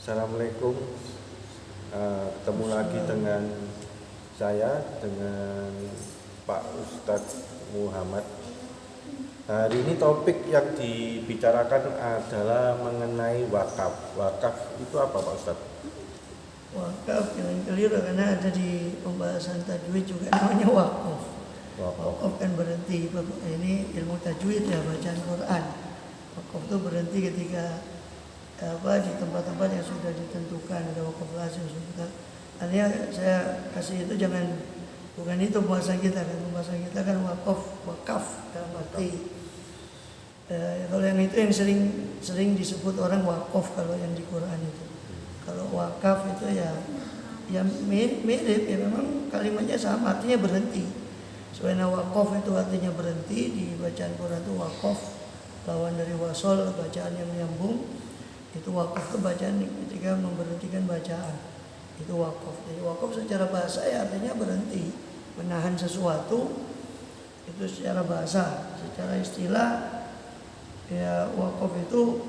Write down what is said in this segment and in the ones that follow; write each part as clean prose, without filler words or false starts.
Assalamualaikum. Ketemu lagi dengan Pak Ustadz Muhammad. Hari ini topik yang dibicarakan adalah mengenai wakaf. Wakaf itu apa, Pak Ustadz? Wakaf jangan keliru karena ada di pembahasan tajwid juga namanya wakaf. Wakaf kan berhenti. Ini ilmu tajwid ya, bacaan Quran. Wakaf itu berhenti ketika di tempat-tempat yang sudah ditentukan, ada wakaf lazim sudah. Artinya saya kasih itu bukan itu pembahasan kita kan. Pembahasan kita kan wakaf dalam arti kalau yang itu yang sering disebut orang wakaf kalau yang di Quran itu. Kalau wakaf itu ya mirip ya, memang kalimatnya sama, artinya berhenti. Soalnya wakaf itu artinya berhenti, di bacaan Quran itu wakaf lawan dari wasol, bacaan yang menyambung. Itu wakaf itu bacaan ketika memberhentikan bacaan, itu wakaf. Jadi wakaf secara bahasa ya artinya berhenti, menahan sesuatu, itu secara bahasa. Secara istilah ya wakaf itu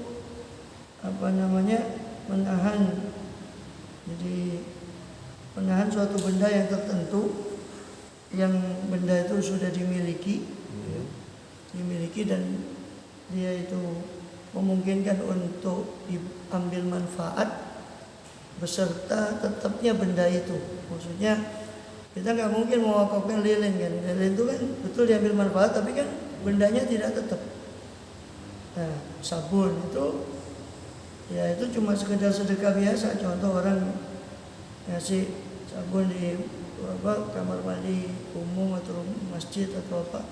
menahan. Jadi menahan suatu benda yang tertentu, yang benda itu sudah dimiliki dan dia itu memungkinkan untuk diambil manfaat beserta tetapnya benda itu. Maksudnya kita nggak mungkin mewakafkan lilin kan. Lilin itu kan betul diambil manfaat tapi kan bendanya tidak tetap. Nah, sabun itu ya itu cuma sekedar sedekah biasa. Contoh orang ngasih sabun di kamar mandi umum atau masjid atau apa,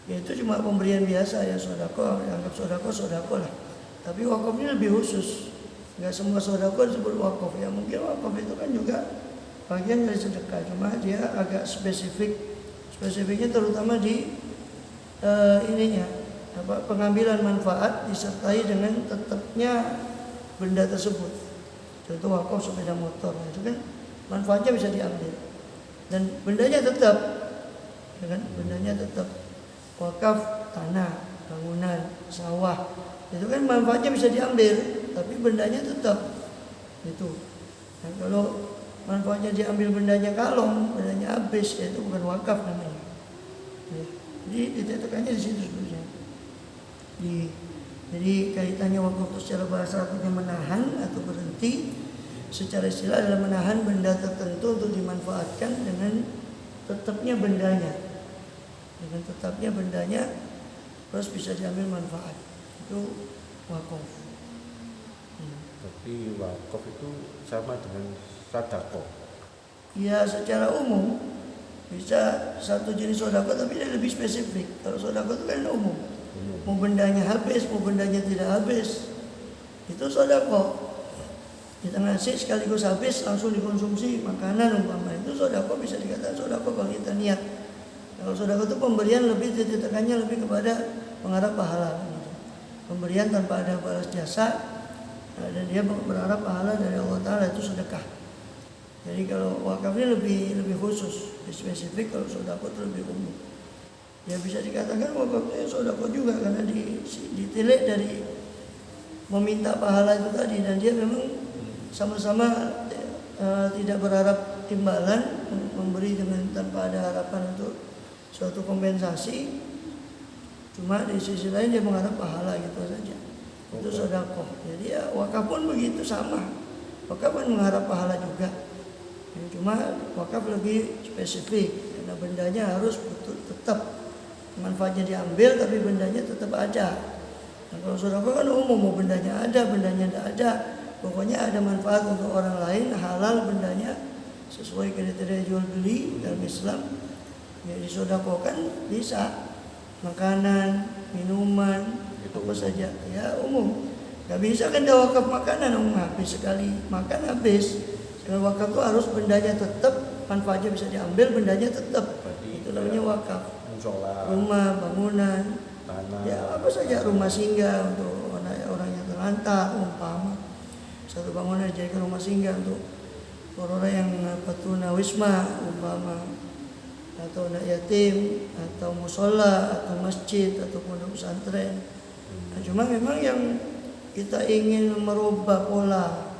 ya itu cuma pemberian biasa ya, sodako, anggap sodako lah. Tapi wakaf ini lebih khusus, nggak semua sodako disebut wakaf. Ya mungkin wakaf itu kan juga bagian dari sedekah, cuma dia agak spesifiknya terutama di pengambilan manfaat disertai dengan tetapnya benda tersebut. Contoh wakaf sepeda motor, itu kan manfaatnya bisa diambil dan bendanya tetap, ya kan? Bendanya tetap. Wakaf tanah, bangunan, sawah, itu kan manfaatnya bisa diambil, tapi bendanya tetap. Itu. Dan kalau manfaatnya diambil bendanya kalong, bendanya habis, ya itu bukan wakaf namanya. Ya. Jadi ditekannya di situ sebenarnya. Jadi kaitannya wakaf itu secara bahasa artinya menahan atau berhenti. Secara istilah adalah menahan benda tertentu untuk dimanfaatkan dengan tetapnya bendanya. Dengan tetapnya bendanya terus bisa diambil manfaat, itu wakaf. Tapi wakaf itu sama dengan sedekah. Ya secara umum bisa satu jenis sedekah tapi dia lebih spesifik. Kalau sedekah itu kan umum. Mau bendanya habis, mau bendanya tidak habis, itu sedekah. Kita ngasih sekaligus habis langsung dikonsumsi makanan umpama, itu sedekah, bisa dikatakan sedekah kalau kita niat. Kalau sedekah itu pemberian lebih ditekannya lebih kepada mengharap pahala gitu. Pemberian tanpa ada balas jasa, dan dia berharap pahala dari Allah Ta'ala, itu sedekah. Jadi kalau wakaf ini lebih khusus, lebih spesifik. Kalau sedekah itu lebih umum. Ya bisa dikatakan wakaf itu sedekah juga karena ditilik dari meminta pahala itu tadi, dan dia memang sama-sama tidak berharap timbalan, memberi dengan tanpa ada harapan untuk suatu kompensasi. Cuma di sisi lain dia mengharap pahala gitu saja. Itu sedekah. Jadi ya wakaf pun begitu sama. Wakaf kan mengharap pahala juga. Cuma wakaf lebih spesifik karena bendanya harus tetap, manfaatnya diambil tapi bendanya tetap ada. Nah, kalau sedekah kan umum, mau bendanya ada, bendanya tidak ada, pokoknya ada manfaat untuk orang lain, halal bendanya sesuai kriteria jual beli dalam Islam, ya disedekahkan bisa. Makanan, minuman, itu apa saja, ya umum. Gak bisa kan dia wakaf makanan, habis sekali makan habis. Kalau wakaf itu harus bendanya tetap, manfaatnya bisa diambil, bendanya tetap. Itu namanya wakaf. Rumah, bangunan, tanah, ya apa saja, rumah singgah untuk orang yang terlantar umpama. Satu bangunan dijadikan rumah singgah untuk orang yang tunawisma umpama, atau anak yatim, atau musola, atau masjid, atau pondok pesantren. Nah, cuma memang yang kita ingin merubah pola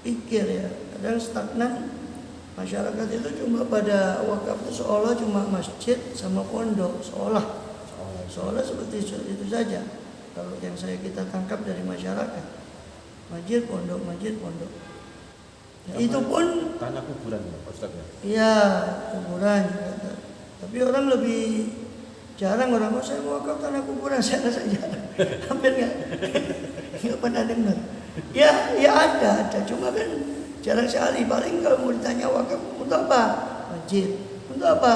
pikir ya, kadang stagnan. Masyarakat itu cuma pada wakaf itu seolah cuma masjid sama pondok, seolah seperti itu saja. Kalau yang kita tangkap dari masyarakat, masjid pondok. Ya, itu pun tanah kuburan ya Ustaz ya. Iya, kuburan juga. Tapi orang lebih jarang orang saya mau wakaf tanah kuburan, saya rasa jarang. Hampir nggak pernah dengar. Ya ada, cuma kan jarang sekali. Paling kalau mau ditanya wakaf untuk apa? Masjid. Untuk apa?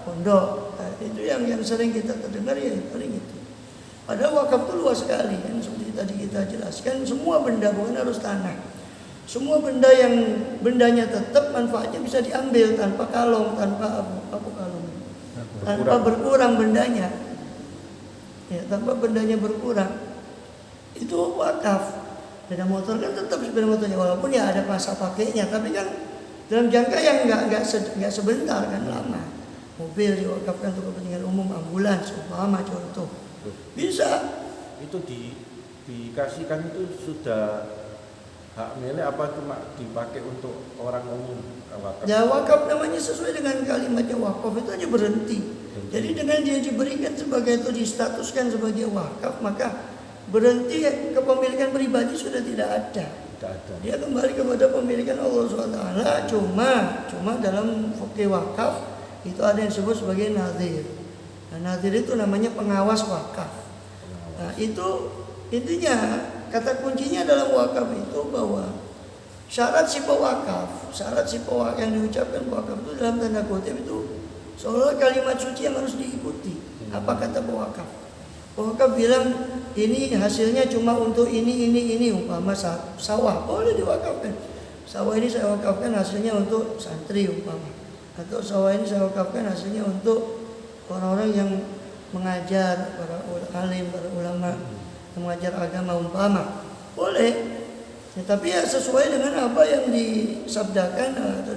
Pondok. Nah, itu yang sering kita terdengar ya paling itu. Padahal wakaf itu luas sekali kan, seperti tadi kita jelaskan, semua benda bukan harus tanah. Semua benda yang bendanya tetap manfaatnya bisa diambil tanpa kalong, tanpa apa kalong, tanpa berkurang bendanya. Ya, tanpa bendanya berkurang. Itu wakaf. Sepeda motor kan tetap sepeda motornya walaupun ya ada masa pakainya, tapi kan dalam jangka yang nggak sebentar kan, lama. Mobil diwakafkan untuk kepentingan umum, ambulans umpama contoh. Bisa. Itu dikasihkan itu sudah hak milik apa cuma dipakai untuk orang umum wakaf? Ya wakaf namanya sesuai dengan kalimatnya wakaf itu aja berhenti. Jadi dengan dia diberikan sebagai itu distatuskan sebagai wakaf, maka berhenti kepemilikan pribadi sudah tidak ada. Dia kembali kepada pemilikan Allah SWT. Cuma dalam fikih wakaf itu ada yang disebut sebagai nazir. Nah, nazir itu namanya pengawas wakaf. Nah, itu intinya kata kuncinya dalam wakaf itu bahwa syarat sifat wakaf yang diucapkan wakaf itu dalam tanda kutip itu seolah kalimat suci yang harus diikuti. Apa kata pewakaf? Pewakaf bilang ini hasilnya cuma untuk ini umpama sawah boleh diwakafkan. Sawah ini saya wakafkan hasilnya untuk santri umpama, atau sawah ini saya wakafkan hasilnya untuk orang-orang yang mengajar, para alim, para ulama yang mengajar agama umpama. Boleh. Ya, tapi ya sesuai dengan apa yang disabdakan atau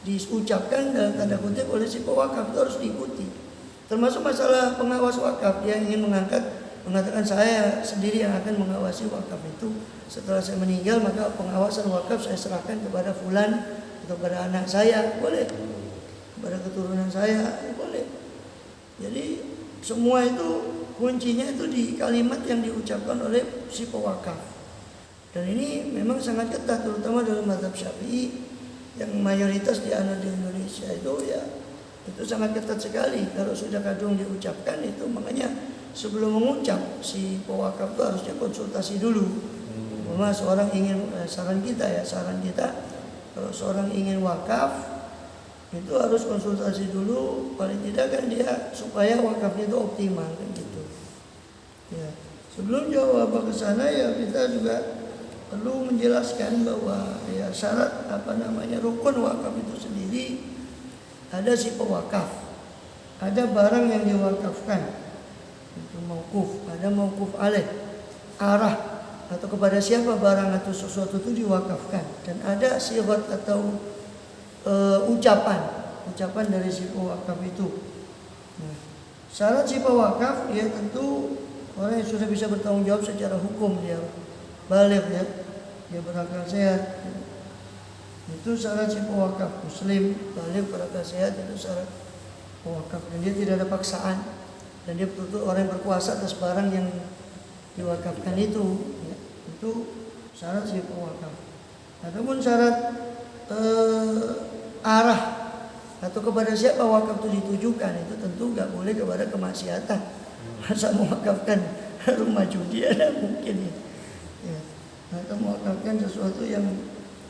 diucapkan dalam tanda kutip oleh si pewakaf, itu harus diikuti. Termasuk masalah pengawas wakaf, dia ingin mengatakan saya sendiri yang akan mengawasi wakaf itu. Setelah saya meninggal maka pengawasan wakaf saya serahkan kepada fulan atau kepada anak saya, boleh. Kepada keturunan saya, boleh. Jadi semua itu kuncinya itu di kalimat yang diucapkan oleh si pewakaf. Dan ini memang sangat ketat, terutama dalam mazhab Syafi'i yang mayoritas di Indonesia itu ya itu sangat ketat sekali. Kalau sudah kadung diucapkan itu, makanya sebelum mengucap si pewakaf itu harusnya konsultasi dulu. Memang seorang ingin saran kita kalau seorang ingin wakaf itu harus konsultasi dulu, paling tidak kan dia supaya wakafnya itu optimal kan gitu. Ya, sebelum jawab ke sana ya kita juga perlu menjelaskan bahwa ya syarat rukun wakaf itu sendiri ada si pewakaf, ada barang yang diwakafkan, itu mauquf, ada mauquf alaih, arah atau kepada siapa barang atau sesuatu itu diwakafkan, dan ada sigat atau ucapan dari si pewakaf itu. Nah, syarat si pewakaf dia tentu orang yang sudah bisa bertanggung jawab secara hukum, dia baligh ya, dia berakal sehat. Itu syarat si pewakaf, muslim, baligh, berakal sehat, itu syarat pewakaf. Dan dia tidak ada paksaan, dan dia betul-betul orang yang berkuasa atas barang yang diwakafkan itu. Ya, itu syarat si pewakaf. Adapun syarat arah atau kepada siapa wakaf itu ditujukan, itu tentu nggak boleh kepada kemaksiatan. Masa mewakafkan rumah judi, ada mungkin ya. Ya. Atau mewakafkan sesuatu yang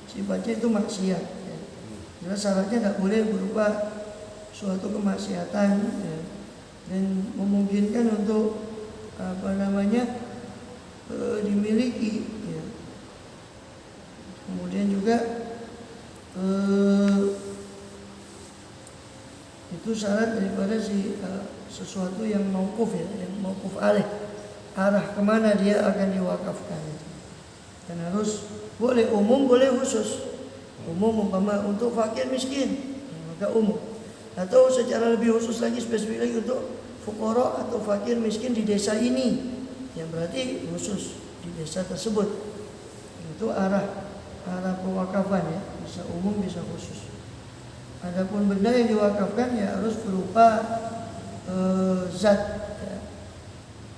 sifatnya itu maksiat. Ya. Jelas syaratnya tidak boleh berupa suatu kemaksiatan ya. Dan memungkinkan untuk dimiliki. Ya. Kemudian juga itu syarat daripada sesuatu yang mauquf ya, yang mauquf alaih, arah kemana dia akan diwakafkan itu. Dan harus boleh umum, boleh khusus. Umum umpama untuk fakir miskin, maka umum. Atau secara lebih khusus lagi, spesifik lagi untuk fuqara atau fakir miskin di desa ini, yang berarti khusus di desa tersebut. Itu arah arah pewakafan ya, bisa umum bisa khusus. Adapun benda yang diwakafkan ya harus berupa zat ya.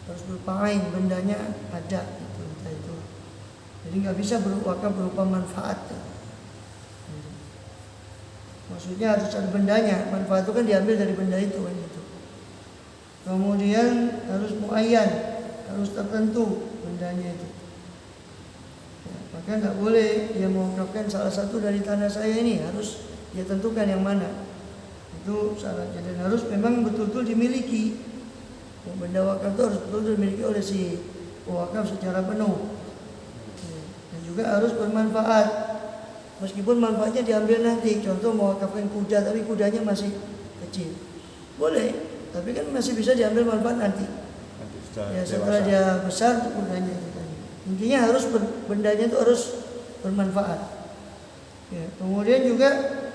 Harus berupa ain, bendanya ada gitu, entah itu. Jadi nggak bisa wakaf berupa manfaat ya. Maksudnya harus ada bendanya, manfaat itu kan diambil dari benda itu kan gitu. Kemudian harus muayyan, harus tertentu bendanya itu. Ya, maka nggak boleh dia mewakafkan salah satu dari tanah saya ini, harus dia tentukan yang mana. Itu syaratnya, dan harus memang betul-betul dimiliki. Benda wakaf itu harus betul-betul dimiliki oleh si pewakaf secara penuh. Ya, dan juga harus bermanfaat. Meskipun manfaatnya diambil nanti, contoh mewakafkan kuda tapi kudanya masih kecil, boleh, tapi kan masih bisa diambil manfaat nanti. Ya setelah dia besar kudanya itu tadi. Intinya harus bendanya itu harus bermanfaat. Ya, kemudian juga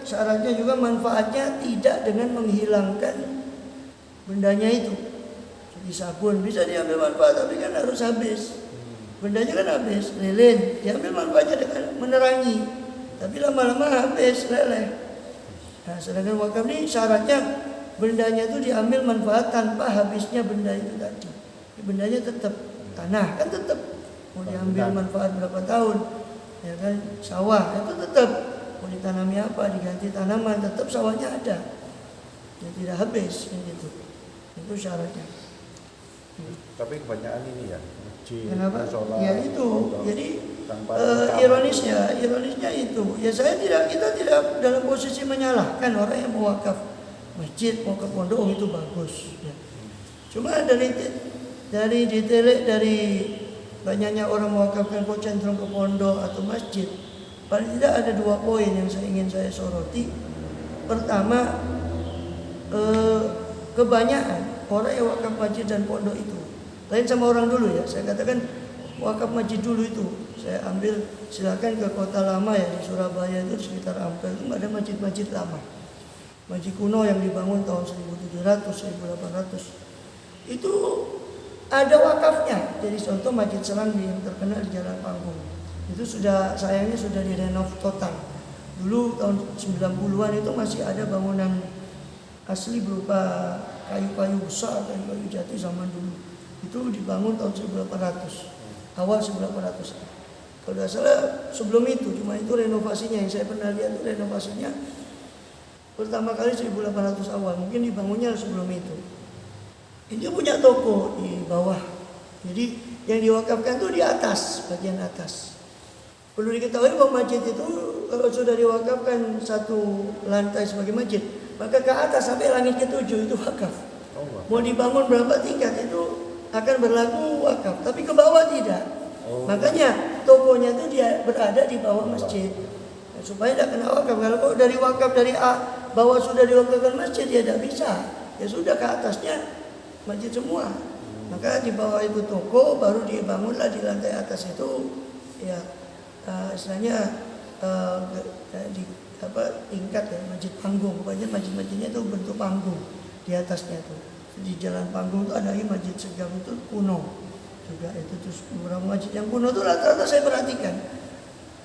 syaratnya juga manfaatnya tidak dengan menghilangkan bendanya itu. Jadi sabun bisa diambil manfaat tapi kan harus habis. Bendanya kan habis, lilin diambil manfaatnya dengan menerangi. Tapi lama-lama habis, leleh. Nah, sedangkan wakaf ini syaratnya bendanya itu diambil manfaat tanpa habisnya benda itu tadi. Bendanya tetap, tanah kan tetap mau diambil manfaat berapa tahun, ya kan, sawah itu tetap mau ditanami apa, diganti tanaman tetap sawahnya ada, ya tidak habis gitu. Itu syaratnya. Tapi kebanyakan ini ya, masjid, kenapa? sholat, Ya itu, jadi ironisnya itu, ya kita tidak dalam posisi menyalahkan orang yang mewakaf masjid, mau ke pondok itu bagus. Ya. Cuma dari detail dari banyaknya orang mewakafkan kok cenderung ke pondok atau masjid, paling tidak ada 2 poin yang ingin saya soroti. Pertama, kebanyakan orang yang wakaf masjid dan pondok itu lain sama orang dulu ya. Saya katakan wakaf masjid dulu itu, saya ambil silakan ke kota lama ya di Surabaya itu sekitar Ampel itu ada masjid-masjid lama, masjid kuno yang dibangun tahun 1700, 1800 itu ada wakafnya. Jadi contoh Masjid Serambi yang terkenal di Jalan Panggung itu sayangnya sudah direnov total. Dulu tahun 90-an itu masih ada bangunan asli berupa kayu-kayu besar, kayu-kayu jati zaman dulu. Itu dibangun tahun 1800, awal 1800. Kalau tidak salah sebelum itu, cuma itu renovasinya yang saya pernah lihat itu renovasinya pertama kali 1800 awal, mungkin dibangunnya sebelum itu. Dia punya toko di bawah. Jadi yang diwakafkan itu di atas, bagian atas. Perlu diketahui bahwa masjid itu kalau sudah diwakafkan satu lantai sebagai masjid, maka ke atas sampai langit ke-7 itu wakaf. Mau dibangun berapa tingkat itu akan berlaku wakaf, tapi ke bawah tidak. Makanya tokonya itu dia berada di bawah masjid supaya tidak kena wakaf. Kalau dari wakaf dari bawah sudah diwakafkan masjid ya tidak bisa. Ya sudah ke atasnya masjid semua. Maka di bawah itu toko, baru dibangunlah di lantai atas itu ya istilahnya tingkat ya, masjid panggung. Pokoknya masjid-masjidnya itu bentuk panggung di atasnya tuh. Di Jalan Panggung itu ada lagi Masjid Segaf itu kuno juga itu. Terus beberapa masjid yang kuno itu rata-rata saya perhatikan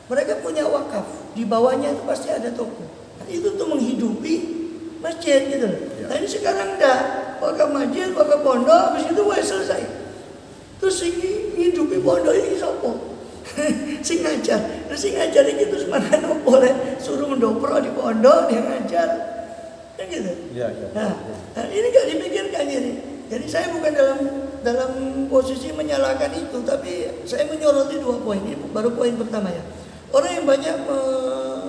mereka punya wakaf, di bawahnya itu pasti ada toko. Nah, itu tuh menghidupi masjid gitu. Nah ini sekarang enggak, wakaf masjid, wakaf pondok, habis itu selesai. Terus hidupi pondok ini sopo? Sing ngajar. Nah sing ngajar itu semangat boleh suruh mendopro di pondok dia ngajar. Kan gitu. Nah, ini nggak dipikirkan ini. Jadi saya bukan dalam posisi menyalahkan itu, tapi saya menyoroti 2 poin. Ini baru poin pertama ya. Orang yang banyak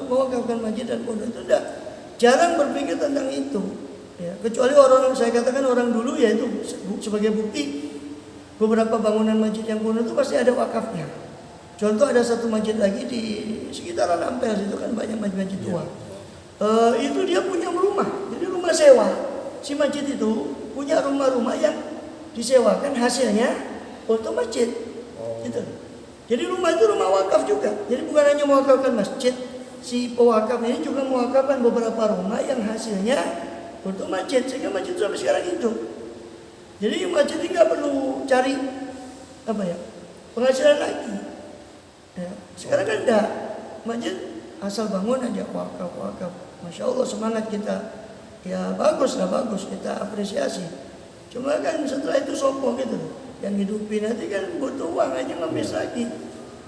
mewakafkan masjid dan pondok itu jarang berpikir tentang itu. Ya, kecuali orang saya katakan orang dulu ya itu sebagai bukti beberapa bangunan masjid yang kuno itu pasti ada wakafnya. Contoh ada satu masjid lagi di sekitaran Ampel itu kan banyak masjid tua. Itu dia punya rumah, jadi rumah sewa. Si masjid itu punya rumah-rumah yang disewakan hasilnya untuk masjid. Gitu. Jadi rumah itu rumah wakaf juga. Jadi bukan hanya mewakafkan masjid, si pewakaf ini juga mewakafkan beberapa rumah yang hasilnya untuk masjid, sehingga masjid sampai sekarang hidup. Jadi masjid ini nggak perlu cari penghasilan lagi. Ya, sekarang kan enggak. masjid asal bangun aja wakaf. Masya Allah semangat kita. Ya bagus kita apresiasi. Cuma kan setelah itu sopo gitu. Yang hidupin nanti kan butuh uang aja ngemis lagi.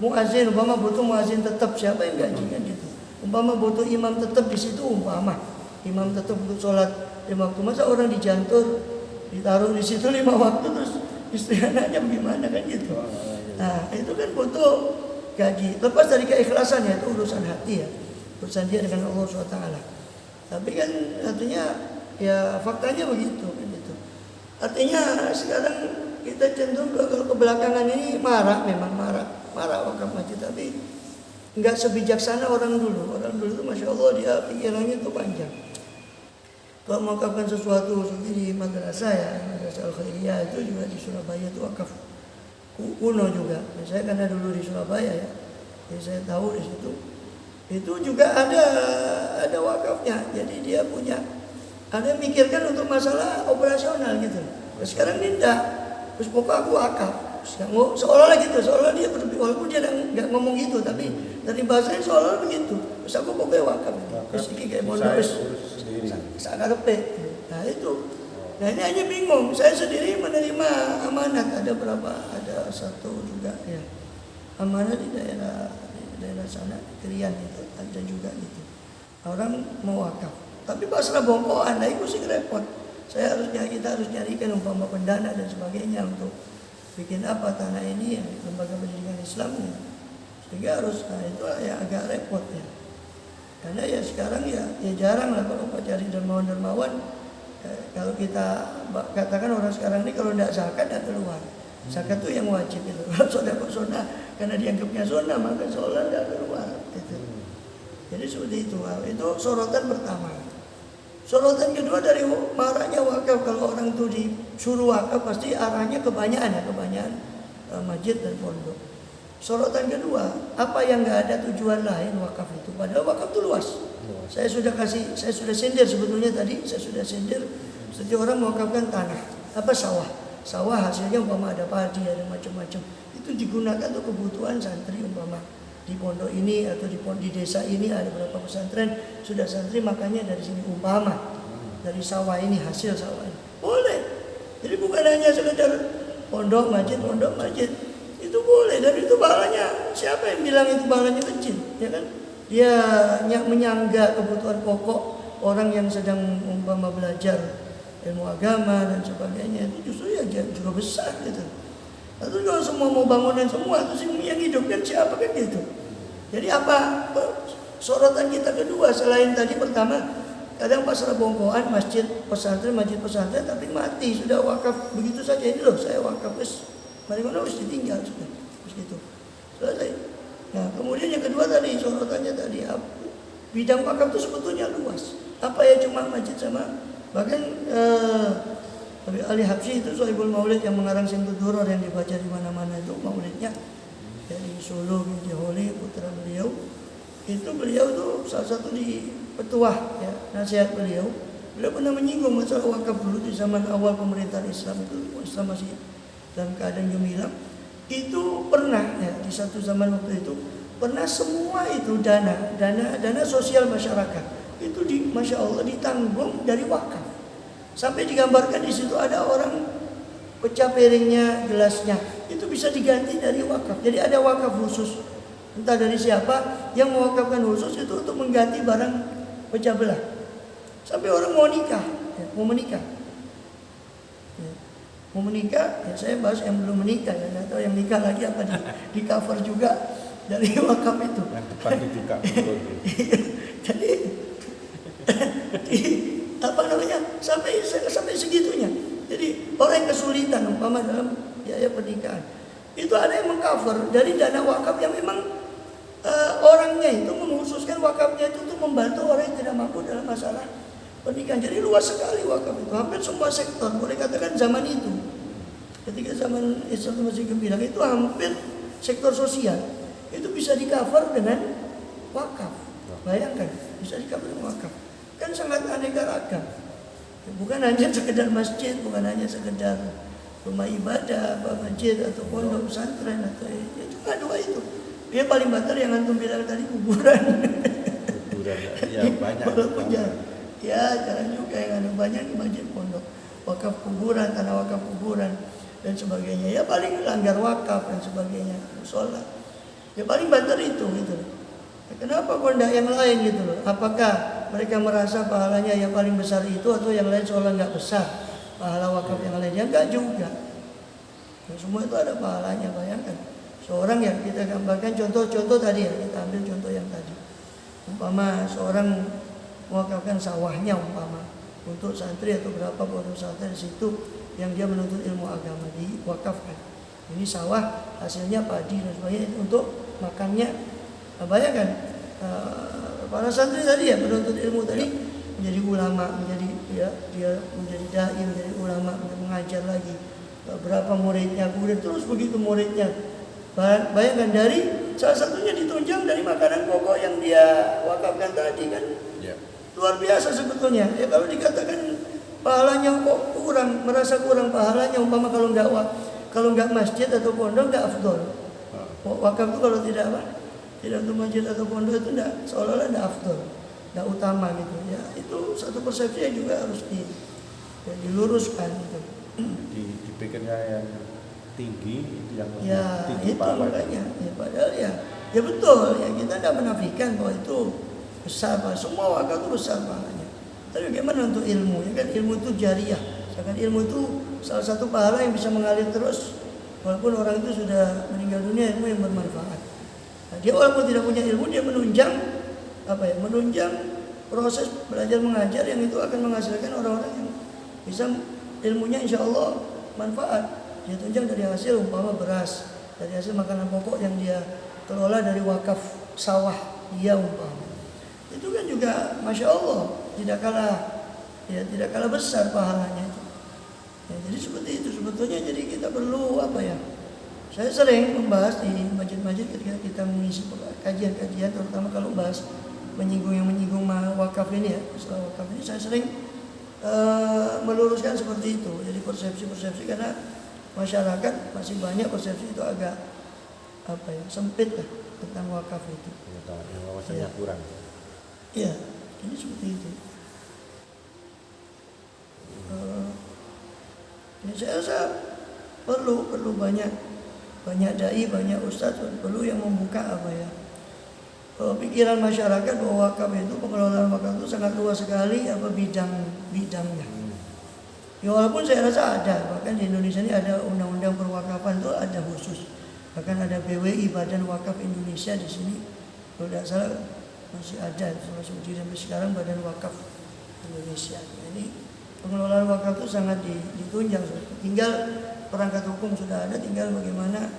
Muazin, umpama butuh muazin tetap, siapa yang gaji kan gitu. Umpama butuh imam tetap di situ, umpama imam tetap untuk sholat 5 waktu. Masa orang dijantur ditaruh di situ 5 waktu terus istri anaknya bagaimana kan gitu. Nah itu kan butuh gaji. Lepas dari keikhlasan ya, itu urusan hati ya, urusan dia dengan Allah SWT. Tapi kan artinya ya faktanya begitu kan gitu. Artinya sekarang kita cenderung kalau kebelakangan ini memang marah wakaf masjid, tapi nggak sebijaksana orang dulu. Orang dulu itu masya Allah dia pikirannya tuh panjang. Kalau mewakafkan sesuatu seperti di madrasah ya, madrasah Al-Khairiyah itu juga di Surabaya itu wakaf kuno juga. Saya karena dulu di Surabaya ya, jadi saya tahu di situ. Itu juga ada wakafnya. Jadi dia punya ada mikirkan untuk masalah operasional gitu. Nah, sekarang ini enggak. Terus pokoknya aku wakaf. Seolah-olah gitu, seolah dia walaupun dia nggak ngomong gitu, tapi dari bahasanya seolah begitu. Terus aku pokoknya wakaf. Terus ini kayak mondok saya ngarepe. Nah itu. Nah ini hanya bingung. Saya sendiri menerima amanat ada satu juga ya. Amanat di daerah sana Krian itu ada juga gitu. Orang mau wakaf. Tapi pasrah bongkoan, nah itu sih repot. Kita harus nyarikan umpama pendana dan sebagainya untuk bikin apa tanah ini ya, lembaga pendidikan Islam ya. Sehingga harus, nah itu ya agak repot ya. Karena ya sekarang ya jarang lah kalau cari dermawan. Kalau kita katakan orang sekarang ini kalau tidak zakat tidak keluar. Zakat itu yang wajib itu. Kalau sunnah karena dianggapnya sunnah maka seolah tidak keluar. Gitu. Jadi seperti itu. Itu sorotan pertama. Sorotan kedua dari marahnya wakaf. Kalau orang itu disuruh wakaf pasti arahnya kebanyakan masjid dan pondok. Sorotan kedua, apa yang nggak ada tujuan lain wakaf itu? Padahal wakaf itu luas. Saya sudah sindir sebetulnya tadi. Saya sudah sindir. Setiap orang mewakafkan tanah, sawah hasilnya umpama ada padi, ada macam-macam. Itu digunakan untuk kebutuhan santri umpama di pondok ini atau di desa ini ada berapa pesantren sudah santri makanya dari sini umpama dari sawah ini hasil sawah ini boleh. Jadi bukan hanya sekedar pondok masjid itu boleh dan itu pahalanya. Siapa yang bilang itu pahalanya kecil ya kan? Dia menyangga kebutuhan pokok orang yang sedang umpama belajar ilmu agama dan sebagainya itu justru ya juga besar gitu. Atau kalau semua mau bangunan semua terus yang hidup kan siapa kan gitu. Jadi apa sorotan kita kedua selain tadi pertama kadang pasrah bongkoan masjid pesantren tapi mati sudah wakaf begitu saja ini loh saya wakaf mari mana harus ditinggal sudah begitu selesai. Nah kemudian yang kedua tadi sorotannya tadi bidang wakaf itu sebetulnya luas. Apa ya cuma masjid sama bahkan Ali Habsyi itu Sohibul Maulid yang mengarang Simtud Duror yang dibaca di mana-mana itu maulidnya dari Solo Binti Holi putra beliau itu salah satu di petuah ya nasihat beliau pernah menyinggung masalah wakaf dulu di zaman awal pemerintahan Islam itu Islam masih dalam keadaan gemilang itu pernah ya di satu zaman waktu itu pernah semua itu dana sosial masyarakat itu Masya Allah ditanggung dari wakaf. Sampai digambarkan di situ ada orang pecah piringnya, gelasnya, itu bisa diganti dari wakaf. Jadi ada wakaf khusus, entah dari siapa yang mewakafkan khusus itu untuk mengganti barang pecah belah. Sampai orang mau menikah, ya saya bahas yang belum menikah ya, atau yang nikah lagi apa di cover juga dari wakaf itu. Yang depan itu Kak. Jadi sampai segitunya. Jadi orang yang kesulitan umpama dalam biaya pernikahan itu ada yang mengcover dari dana wakaf yang memang orangnya itu mengkhususkan wakafnya itu untuk membantu orang yang tidak mampu dalam masalah pernikahan. Jadi luas sekali wakaf itu hampir semua sektor boleh katakan zaman itu ketika zaman Islam masih gemilang itu hampir sektor sosial itu bisa di-cover dengan wakaf. Bayangkan bisa di-cover dengan wakaf. Kan sangat aneka ragam. Bukan hanya sekedar masjid, bukan hanya sekedar rumah ibadah, masjid atau pondok pesantren atau ya cuma dua itu. dia paling banter yang antum bilang tadi kuburan. Kuburan ya banyak. Walaupun ya jarang juga yang ada banyak di masjid pondok. Wakaf kuburan, tanah wakaf kuburan dan sebagainya. Ya paling langgar wakaf dan sebagainya, musola. Ya paling banter itu gitu. Ya, kenapa kok enggak yang lain gitu loh? Apakah mereka merasa pahalanya yang paling besar itu atau yang lain seolah enggak besar? Pahala wakaf yang lain ya enggak juga. Ya, semua itu ada pahalanya, bayangkan. Seorang yang kita gambarkan contoh-contoh tadi ya, kita ambil contoh yang tadi. Umpama seorang mewakafkan sawahnya umpama untuk santri atau berapa pondok pesantren di situ yang dia menuntut ilmu agama diwakafkan. Ini sawah hasilnya padi dan sebagainya untuk makannya. Nah, bayangkan para santri tadi ya menuntut ilmu tadi menjadi ulama, menjadi ya dia menjadi dai, menjadi ulama, mengajar lagi. Berapa muridnya, kemudian terus begitu muridnya. Bayangkan dari salah satunya ditunjang dari makanan pokok yang dia wakafkan tadi kan. Ya. Luar biasa sebetulnya. Ya kalau dikatakan pahalanya kok kurang, merasa kurang pahalanya umpama kalau nggak masjid atau pondok nggak afdol. Wakaf itu kalau tidak apa? Tidak untuk masjid atau pondok itu enggak, seolah-olah enggak afdol, enggak utama gitu. Ya itu satu persepsi yang juga harus diluruskan gitu. Dipikirnya yang tinggi yang ya tinggi itu pahala. makanya ya padahal ya betul ya kita tidak menafikan bahwa itu besar, semua wakaf itu besar pahalanya. Tapi bagaimana untuk ilmu? Ya kan ilmu itu jariah. Sedangkan ilmu itu salah satu pahala yang bisa mengalir terus walaupun orang itu sudah meninggal dunia, ilmu yang bermanfaat. Nah, dia walaupun tidak punya ilmu, dia menunjang menunjang proses belajar mengajar yang itu akan menghasilkan orang-orang yang bisa ilmunya insya Allah manfaat. Dia tunjang dari hasil umpama beras, dari hasil makanan pokok yang dia kelola dari wakaf sawah dia umpama. Itu kan juga masya Allah tidak kalah besar pahalanya itu. Ya, jadi seperti itu sebetulnya. Jadi kita perlu saya sering membahas di masjid-masjid ketika kita mengisi kajian-kajian, terutama kalau bahas menyinggung wakaf ini ya, masalah wakaf ini saya sering meluruskan seperti itu. Jadi persepsi-persepsi karena masyarakat masih banyak persepsi itu agak sempit lah tentang wakaf itu. Wawasannya kurang. Iya, ini seperti itu. Ini saya rasa perlu banyak dai, banyak ustadz, perlu yang membuka pikiran masyarakat bahwa wakaf itu, pengelolaan wakaf itu sangat luas sekali bidangnya. Ya walaupun saya rasa ada, bahkan di Indonesia ini ada undang-undang perwakafan itu ada khusus. Bahkan ada BWI, Badan Wakaf Indonesia di sini. Kalau tidak salah masih ada, masih berdiri sampai sekarang Badan Wakaf Indonesia. Nah, ini pengelolaan wakaf itu sangat ditunjang. Tinggal perangkat hukum sudah ada, tinggal bagaimana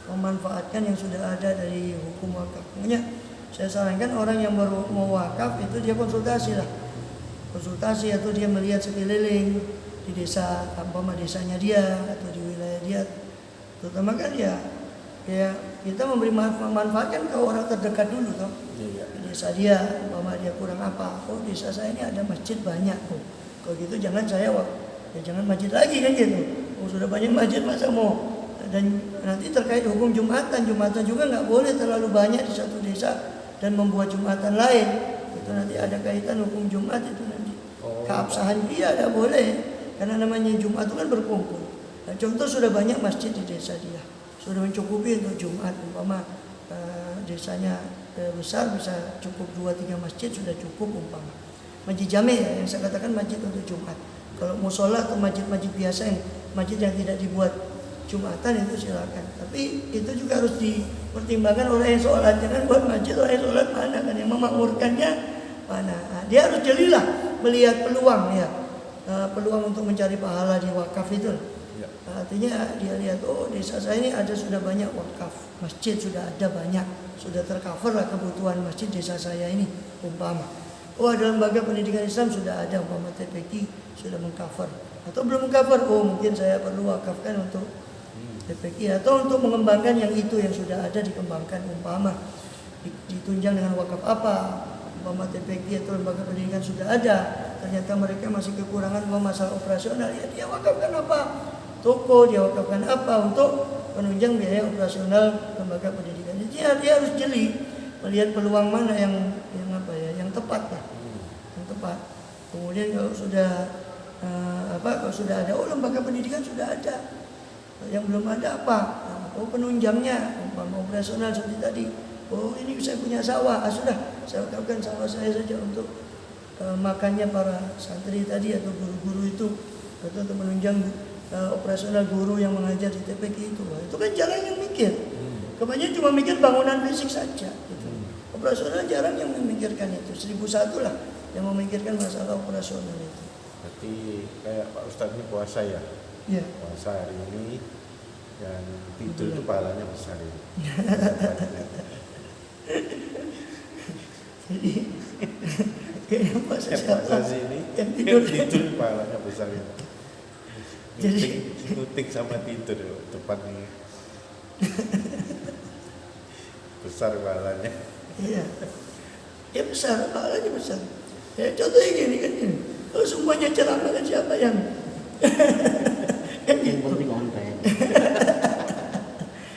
memanfaatkan yang sudah ada dari hukum wakaf. Makanya saya sarankan orang yang baru mau wakaf itu dia konsultasi atau dia melihat sekeliling di desa, desanya dia atau di wilayah dia, terutama kan ya kita memberi memanfaatkan ke orang terdekat dulu toh. Di desa dia, dia kurang apa? Oh desa saya ini ada masjid banyak. Oh kalau gitu jangan jangan masjid lagi kan gitu. Oh sudah banyak masjid masa mau. Dan nanti terkait hukum Jumatan juga nggak boleh terlalu banyak di satu desa dan membuat Jumatan lain. Itu nanti ada kaitan hukum Jumat itu nanti. Keabsahan dia tidak boleh. Karena namanya Jumat itu kan berkumpul. Nah, contoh sudah banyak masjid di desa dia, sudah mencukupi untuk Jumat. Umpama desanya besar bisa cukup 2-3 masjid sudah cukup umpama. Masjid jami ya, yang saya katakan masjid untuk Jumat. Kalau musola atau masjid-masjid biasa masjid yang tidak dibuat Jumatan itu silakan. Tapi itu juga harus dipertimbangkan oleh yang sholat. Jangan buat masjid oleh sholat mana kan yang memakmurkannya mana. Nah, dia harus jelilah melihat peluang ya. Peluang untuk mencari pahala di wakaf itu. Ya. Artinya dia lihat desa saya ini sudah banyak wakaf, masjid sudah ada banyak, sudah tercover lah kebutuhan masjid desa saya ini umpama. Ada lembaga pendidikan Islam sudah ada umpama TPQ sudah mengcover atau belum mengcover. Mungkin saya perlu wakafkan untuk TPQ atau untuk mengembangkan yang sudah ada dikembangkan umpama ditunjang dengan wakaf apa. Umpama TPQ atau lembaga pendidikan sudah ada, ternyata mereka masih kekurangan masalah operasional, ya dia wakafkan apa? Toko, dia wakafkan apa untuk penunjang biaya operasional lembaga pendidikan. Jadi Artinya dia harus jeli melihat peluang mana yang yang tepat lah, yang tepat. Kemudian kalau sudah kalau sudah ada, lembaga pendidikan sudah ada, yang belum ada apa? Penunjangnya, operasional seperti tadi. Ini saya punya sawah, sudah saya wakafkan sawah saya saja untuk makannya para santri tadi atau guru-guru itu, atau untuk menunjang operasional guru yang mengajar di TPQ itu. Itu kan jarang yang mikir. Kebanyakan cuma mikir bangunan fisik saja. Gitu. Operasional jarang yang memikirkan itu. 1001 lah yang memikirkan masalah operasional itu. Berarti kayak Pak Ustadz ini puasa ya? Iya. Puasa hari ini dan tidur itu pahalanya besar ini. Jadi kayaknya puasa sini yang tidur pahalanya besar ini. Jadi Nutik sama tidur depan ini. Besar pahalanya. Iya. Ya besar, pahalanya besar. Ya contohnya gini kan ini. Kalau semuanya ceramah kan siapa yang kan gitu.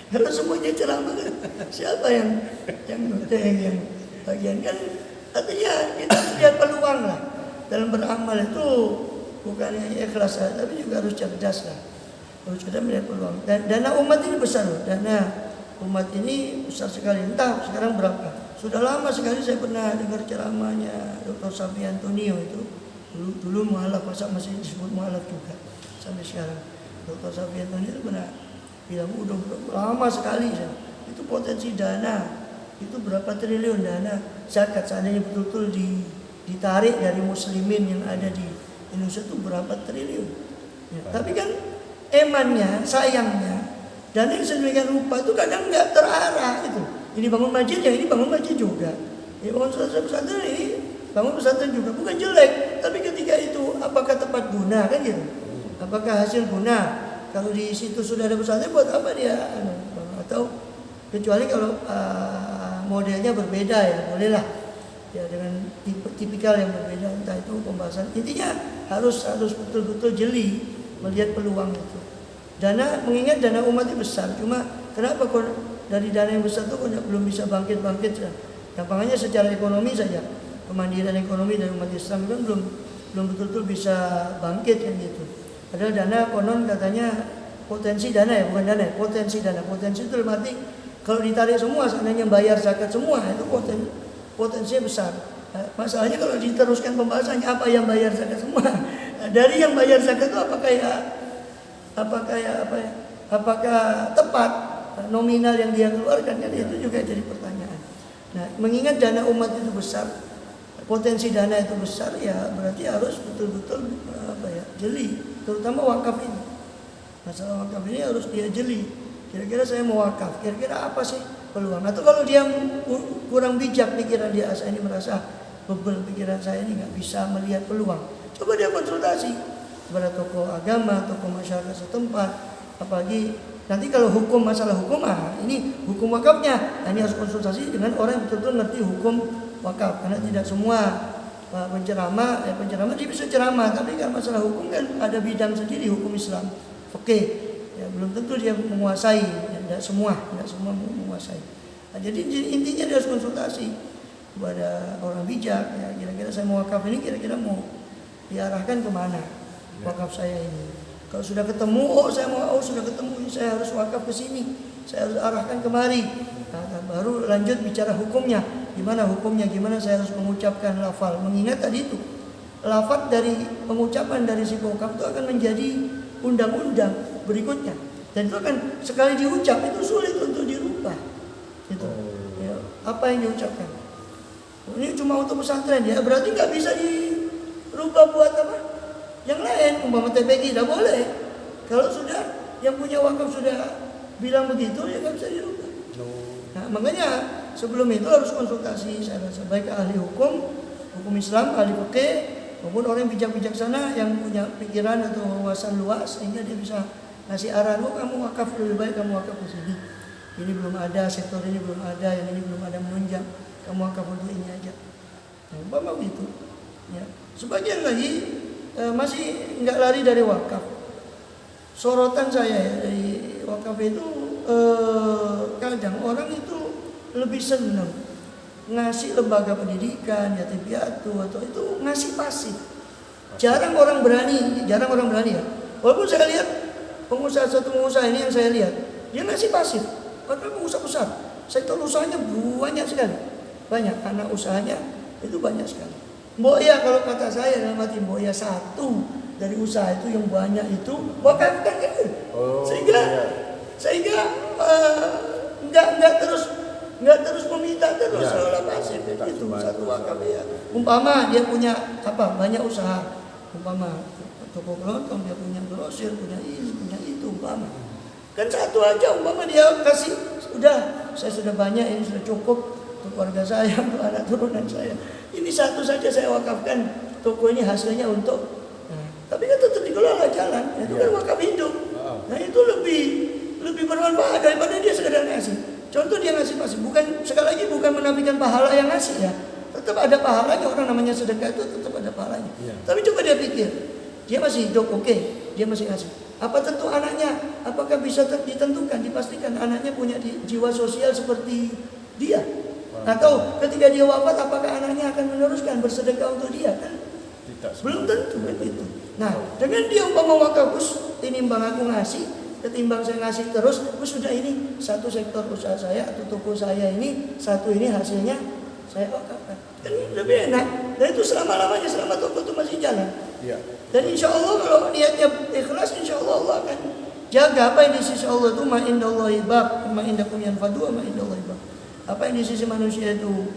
Kalau semuanya ceramah kan siapa yang noteng, yang bagian kan, artinya kita lihat peluang lah dalam beramal itu, bukannya ikhlas tapi juga harus cerdas lah, harus kita melihat peluang. Dan dana umat ini besar loh, dana umat ini besar sekali. Entah sekarang berapa, sudah lama sekali saya pernah dengar ceramahnya Dr. Safi Antonio itu, dulu mualaf, masa masih disebut mualaf juga sampai sekarang. Dr. Safi Antonio itu pernah bilang udah lama sekali itu potensi dana itu berapa triliun dana zakat seandainya betul-betul ditarik dari muslimin yang ada di Indonesia itu berapa triliun ya. Tapi kan emannya, sayangnya dana yang sedemikian rupa itu kadang nggak terarah itu. Ini bangun masjid, yang ini bangun masjid juga, ini bangun pesantren, ini bangun pesantren juga, bukan jelek, tapi ketika itu apakah tepat guna kan gitu, apakah hasil guna. Kalau di situ sudah ada pesantren, buat apa dia? Atau kecuali kalau modelnya berbeda ya, bolehlah ya dengan tipikal yang berbeda, entah itu pembahasan. Intinya harus betul-betul jeli melihat peluang itu. Dana, mengingat dana umat itu besar, cuma kenapa kok dari dana yang besar itu kok belum bisa bangkit ya? Gampangannya secara ekonomi saja, kemandirian ekonomi dari umat Islam kan belum betul-betul bisa bangkit kan gitu. Padahal dana konon katanya potensi dana ya, bukan dana, potensi dana. Potensi itu berarti kalau ditarik semua, seandainya bayar zakat semua, itu potensinya besar. Masalahnya kalau diteruskan pembahasannya, apa yang bayar zakat semua? Dari yang bayar zakat itu apakah tepat nominal yang dia keluarkan? Kan itu juga jadi pertanyaan. Nah, mengingat dana umat itu besar, potensi dana itu besar, ya berarti harus betul-betul jeli, terutama wakaf ini. Masalah wakaf ini harus dia jeli. Kira-kira saya mau wakaf, kira-kira apa sih peluang? Atau kalau dia kurang bijak pikiran dia, saya ini merasa bebel pikiran saya ini nggak bisa melihat peluang, coba dia konsultasi kepada tokoh agama, tokoh masyarakat setempat. Apalagi nanti kalau masalah hukum, ini hukum wakafnya, ini harus konsultasi dengan orang yang betul-betul ngerti hukum wakaf, karena tidak semua penceramah dia bisa ceramah, tapi kan masalah hukum kan ada bidang sendiri, hukum Islam, fikih, ya belum tentu dia menguasai, ya, tidak semua menguasai. Nah, jadi intinya dia harus konsultasi kepada orang bijak, ya kira-kira saya mau wakaf ini, kira-kira mau diarahkan kemana wakaf saya ini. Kalau sudah ketemu, saya harus wakaf ke sini, saya harus arahkan kemari. Nah, baru lanjut bicara hukumnya. Gimana hukumnya, gimana saya harus mengucapkan lafal. Mengingat tadi itu, lafaz dari pengucapan dari si wakaf itu akan menjadi undang-undang berikutnya. Dan itu akan sekali diucap, itu sulit untuk dirubah. Gitu. Ya, apa yang diucapkan? Ini cuma untuk pesantren ya, berarti nggak bisa dirubah buat apa? Yang lain, umpama TPQ tidak boleh. Kalau sudah yang punya wakaf sudah bilang begitu, ya nggak bisa dirubah. Nah, makanya sebelum itu harus konsultasi, saya rasa baik ahli hukum Islam, ahli fikih, maupun orang bijak-bijaksana yang punya pikiran atau wawasan luas sehingga dia bisa ngasih arahan, kamu wakaf lebih baik, kamu wakaf ke sini. Ini belum ada, sektor ini belum ada, yang ini belum ada menunjang, kamu wakaf untuk ini aja. Nah, umpama begitu. Ya. Sebagian lagi masih nggak lari dari wakaf. Sorotan saya ya, dari wakaf itu kadang orang itu lebih senang ngasih lembaga pendidikan, yatim piatu atau itu ngasih pasif. Jarang orang berani ya. Walaupun saya lihat satu pengusaha ini yang saya lihat, dia ngasih pasif. Padahal pengusaha besar, sektor usahanya banyak sekali, banyak anak usahanya itu banyak sekali. Mbok ya kalau kata saya dalam hati, mbok ya satu dari usaha itu yang banyak itu wakafkan kan? Sehingga nggak terus meminta terus seolah pasif itu satu wakaf ya. Umpama dia punya banyak usaha, umpama toko kelontong, dia punya grosir, punya ini, punya itu, umpama kan satu aja, umpama dia kasih saya sudah banyak, ini sudah cukup untuk keluarga saya, untuk anak turunan saya, ini satu saja saya wakafkan, toko ini hasilnya untuk tapi kan tetap dikelola jalan, itu kan wakaf hidup. Nah itu lebih bermanfaat daripada dia sekedar ngasih. Contoh dia ngasih pasif, sekali lagi bukan menafikan pahala yang ngasih ya, tetap ada pahalanya. Orang namanya sedekah itu tetap ada pahalanya. Tapi coba dia pikir, dia masih hidup, oke, dia masih ngasih. Apa tentu anaknya, apakah bisa ditentukan, dipastikan anaknya punya jiwa sosial seperti dia? Atau ketika dia wafat, apakah anaknya akan meneruskan bersedekah untuk dia? Kan belum tentu kan itu. Nah, dengan dia umpama wakaf, ini bang aku ngasih, ketimbang saya ngasih terus, sudah ini satu sektor usaha saya atau toko saya ini, satu ini hasilnya saya wakafkan. Kan lebih enak. Dan itu selama-lamanya, selama toko itu masih jalan. Dan insya Allah kalau niatnya ikhlas, insya Allah Allah akan jaga apa yang di sisi Allah itu. Ma indallahi baq, ma indakum yanfadu, ma indallahi baq. Apa yang di sisi manusia itu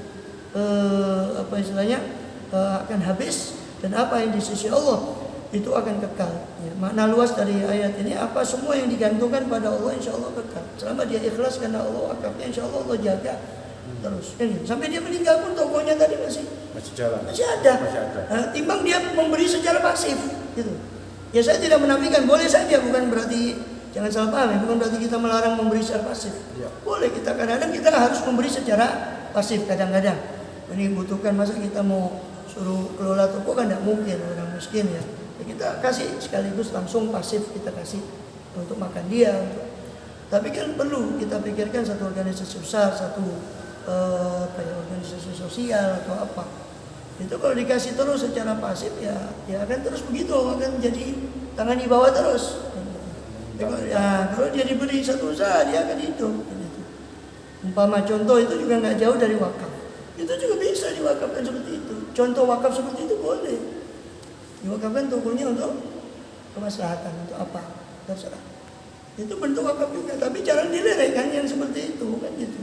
akan habis, dan apa yang di sisi Allah itu akan kekal. Ya, makna luas dari ayat ini, apa semua yang digantungkan pada Allah insya Allah kekal. Selama dia ikhlas karena Allah wakafnya, insya Allah Allah jaga terus. Ini sampai dia meninggal pun tokonya tadi masih jalan, masih ada. Nah, timbang dia memberi secara pasif, gitu. Ya saya tidak menafikan, boleh saja, bukan berarti jangan salah paham ya, bukan berarti kita melarang memberi secara pasif. Boleh, kita kadang-kadang kita harus memberi secara pasif kadang-kadang. Ini butuhkan, masa kita mau suruh kelola toko kan tidak mungkin, orang miskin ya. Kita kasih sekaligus langsung pasif, kita kasih untuk makan dia. Tapi kan perlu kita pikirkan satu organisasi besar, satu organisasi sosial atau apa. Itu kalau dikasih terus secara pasif ya akan terus begitu, akan jadi tangan di bawah terus. Kalau dia diberi satu usaha dia akan hidup. Umpama contoh itu juga nggak jauh dari wakaf. Itu juga bisa diwakafkan seperti itu. Contoh wakaf seperti itu boleh. Diwakafkan tokonya untuk kemaslahatan, untuk apa terserah. Itu bentuk wakaf juga, tapi jangan dilirik kan yang seperti itu kan gitu.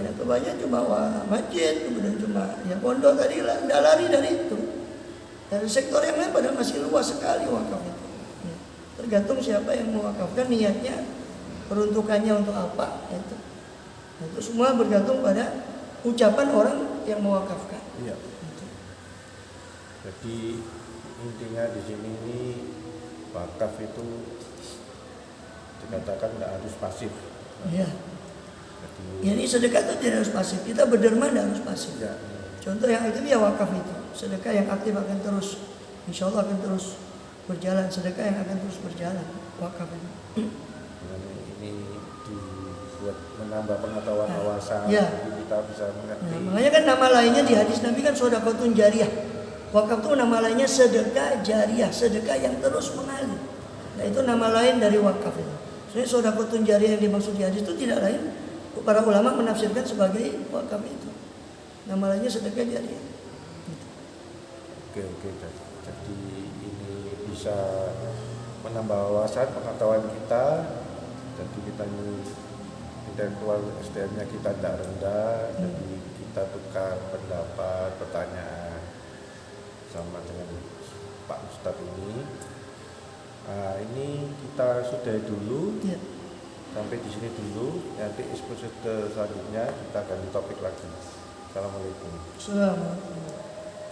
Ya kebanyakan cuma masjid, kemudian cuma pondok tadi lah, nggak lari dari itu. Dan sektor yang lain pada masih luas sekali wakaf itu. Ya. Tergantung siapa yang mewakafkan, niatnya, peruntukannya untuk apa itu. Itu semua bergantung pada ucapan orang yang mewakafkan. Iya. Jadi intinya di sini ini wakaf itu dikatakan tidak harus pasif. Iya. Ini sedekah itu tidak harus pasif. Kita berderma tidak harus pasif. Contoh yang aktif ya wakaf itu. Sedekah yang aktif akan terus, insya Allah akan terus berjalan. Sedekah yang akan terus berjalan. Wakaf itu. Ini dibuat menambah pengetahuan wawasan. Kita bisa mengerti. Makanya kan nama lainnya di hadis Nabi kan sedekatun jariyah. Wakaf itu nama lainnya sedekah jariyah, sedekah yang terus mengalir. Nah itu nama lain dari wakaf itu. Sebenarnya sedekatun jariyah yang dimaksud di hadis itu tidak lain, para ulama menafsirkan sebagai wakaf itu. Nama lainnya sedekah jariyah. Oke. Jadi ini bisa menambah wawasan pengetahuan kita. Jadi kita ini intelektual SDM-nya kita tidak rendah. Jadi kita tukar pendapat, pertanyaan sama dengan Pak Ustadz ini. Nah, ini kita sudahi dulu. Sampai di sini dulu. Nanti episode selanjutnya kita ganti topik lagi. Assalamualaikum. Assalamualaikum.